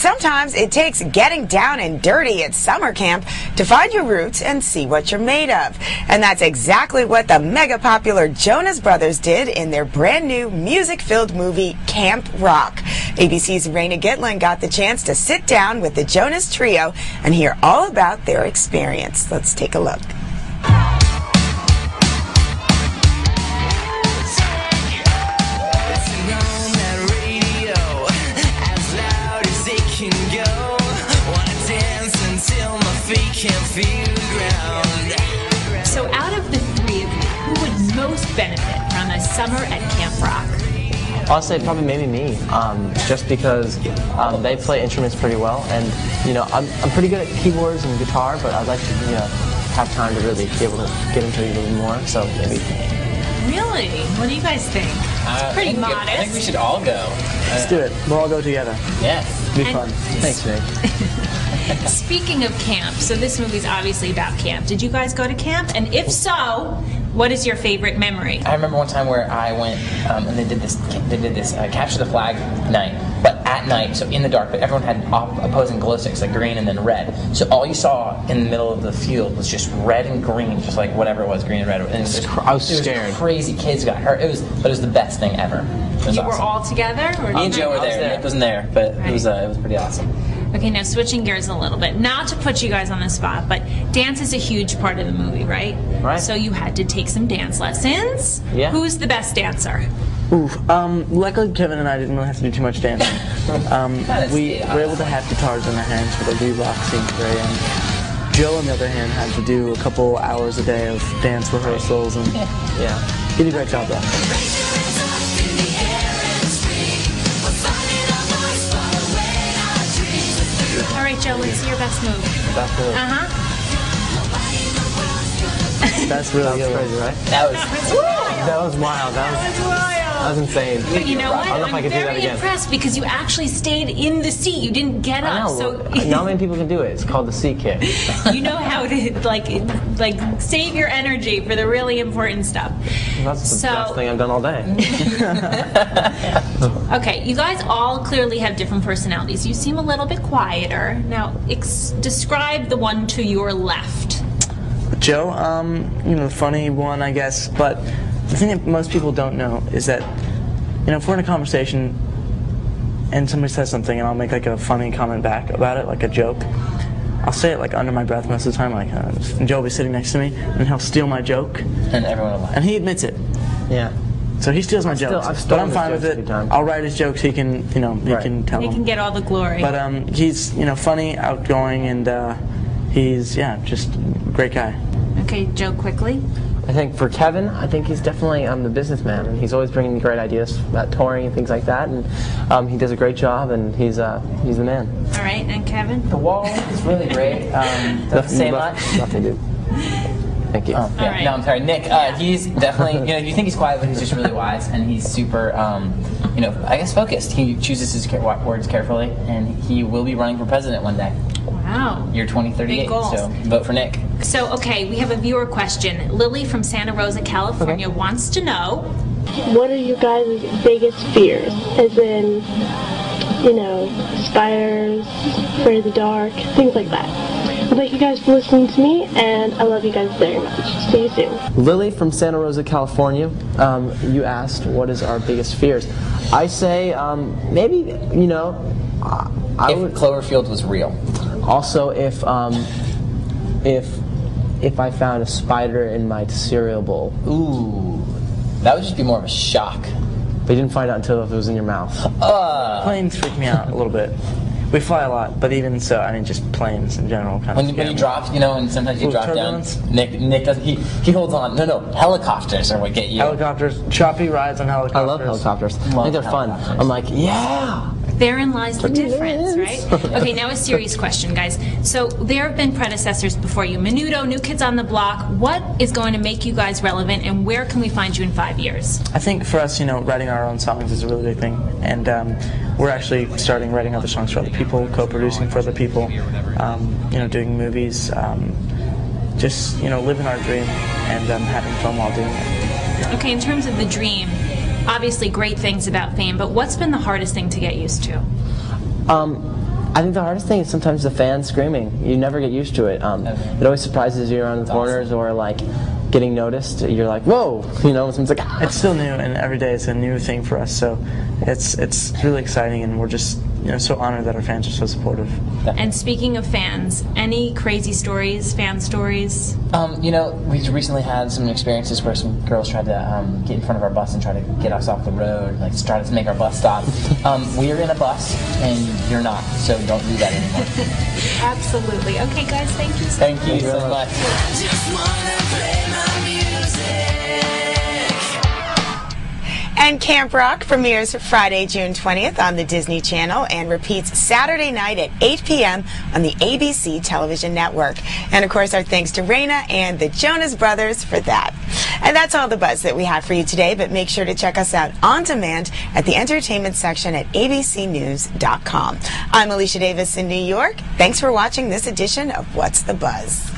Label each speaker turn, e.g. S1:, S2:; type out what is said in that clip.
S1: sometimes it takes getting down and dirty at summer camp to find your roots and see what you're made of. And that's exactly what the mega popular Jonas Brothers did in their brand new music-filled movie, Camp Rock. ABC's Raina Gitlin got the chance to sit down with the Jonas Trio and hear all about their experience. Let's take a look.
S2: So out of the three of you, who would most benefit from a summer at Camp Rock?
S3: I'll say probably maybe me, just because they play instruments pretty well, and I'm pretty good at keyboards and guitar, but I'd like to have time to really be able to get into it a little more. So maybe.
S2: Really? What do you guys think? It's pretty modest.
S4: I think we should all go.
S3: Let's do it. We'll all go together.
S4: Yeah.
S3: It'll be fun. Thanks, Nick.
S2: Speaking of camp, so this movie's obviously about camp. Did you guys go to camp? And if so, what is your favorite memory?
S4: I remember one time where I went and they did this capture the flag night, but at night, so in the dark, but everyone had opposing glow sticks, like green and then red. So all you saw in the middle of the field was just red and green, just like whatever it was, green and red. And
S3: I was scared.
S4: Crazy kids got hurt. But it was the best thing ever. It was
S2: You
S4: awesome.
S2: were all together? Or
S4: Me and Joe were there. Nick wasn't there, but it was pretty awesome.
S2: Okay, now switching gears a little bit. Not to put you guys on the spot, but dance is a huge part of the movie, right?
S3: Right.
S2: So you had to take some dance lessons.
S3: Yeah.
S2: Who's the best dancer?
S3: Luckily Kevin and I didn't really have to do too much dancing. We were able to have guitars in our hands for the re-rock scene at the very end. Joe, on the other hand, had to do a couple hours a day of dance rehearsals, and he did a great job though.
S2: All right, Joe, let's see your best move.
S3: Best move. That's really good. Crazy, right?
S4: That
S3: was wild. That was insane.
S2: But you know what?
S3: I don't know if I could do that
S2: I'm very
S3: again.
S2: impressed because you actually stayed in the seat. You didn't get up.
S3: I know.
S2: So
S3: Not many people can do it. It's called the seat kick.
S2: you know how to like save your energy for the really important stuff.
S3: That's the best thing I've done all day.
S2: Okay, you guys all clearly have different personalities. You seem a little bit quieter. Now, describe the one to your left.
S5: Joe, the funny one, I guess. But the thing that most people don't know is that, if we're in a conversation and somebody says something and I'll make like a funny comment back about it, like a joke, I'll say it like under my breath most of the time, like, and Joe will be sitting next to me and he'll steal my joke.
S4: And everyone will laugh.
S5: And he admits it.
S3: Yeah.
S5: So he steals my jokes, but I'm fine with it. I'll write his jokes. He can, he can tell them.
S2: He can get all the glory.
S5: But he's, funny, outgoing, and he's, just a great guy.
S2: Okay, Joe, quickly.
S3: I think for Kevin, I think he's definitely the businessman, and he's always bringing great ideas about touring and things like that. And he does a great job, and he's the man.
S2: All right, and Kevin.
S4: The wall is really great. Doesn't say much.
S3: Nothing, dude. Thank you.
S2: Right.
S4: No, I'm sorry, Nick. He's definitely, you think he's quiet, but he's just really wise, and he's super, I guess focused. He chooses his words carefully, and he will be running for president one day.
S2: Wow.
S4: Year 2038.
S2: Big goals.
S4: So vote for Nick.
S2: So, okay, we have a viewer question. Lily from Santa Rosa, California wants to know,
S6: what are you guys' biggest fears? As in, spiders, afraid of the dark, things like that. Well, thank you guys for listening to me, and I love you guys very much. See you soon.
S3: Lily from Santa Rosa, California, you asked what is our biggest fears. I say maybe, if
S4: Cloverfield was real.
S3: Also, if I found a spider in my cereal bowl.
S4: Ooh, that would just be more of a shock.
S3: But you didn't find out until if it was in your mouth.
S5: Planes freak me out a little bit. We fly a lot, but even so, just planes in general kind of.
S4: When you drop, and sometimes you drop down. Nick doesn't. He holds on. No, helicopters are what get you.
S5: Helicopters, choppy rides on helicopters.
S3: I love helicopters. I think they're fun. I'm like, yeah.
S2: therein lies the difference, right? Okay, now a serious question, guys. So there have been predecessors before you. Menudo, New Kids on the Block. What is going to make you guys relevant, and where can we find you in 5 years?
S5: I think for us, writing our own songs is a really big thing, and we're actually starting writing other songs for other people, co-producing for other people, doing movies, just living our dream and having fun while doing it.
S2: Okay, in terms of the dream, obviously great things about fame, but what's been the hardest thing to get used to?
S7: I think the hardest thing is sometimes the fans screaming. You never get used to it. It always surprises you around the corners or like getting noticed. You're like, whoa, you know, someone's like, ah.
S5: It's still new, and every day it's a new thing for us. So it's really exciting, and we're just so honored that our fans are so supportive.
S2: And speaking of fans, any crazy stories, fan stories?
S4: We recently had some experiences where some girls tried to get in front of our bus and try to get us off the road, like try to make our bus stop. We're in a bus, and you're not, so don't do that anymore.
S2: Absolutely. Okay, guys, thank you so much.
S4: Thank you so much.
S1: And Camp Rock premieres Friday, June 20th on the Disney Channel and repeats Saturday night at 8 p.m. on the ABC television network. And of course, our thanks to Raina and the Jonas Brothers for that. And that's all the buzz that we have for you today, but make sure to check us out on demand at the entertainment section at abcnews.com. I'm Alicia Davis in New York. Thanks for watching this edition of What's the Buzz?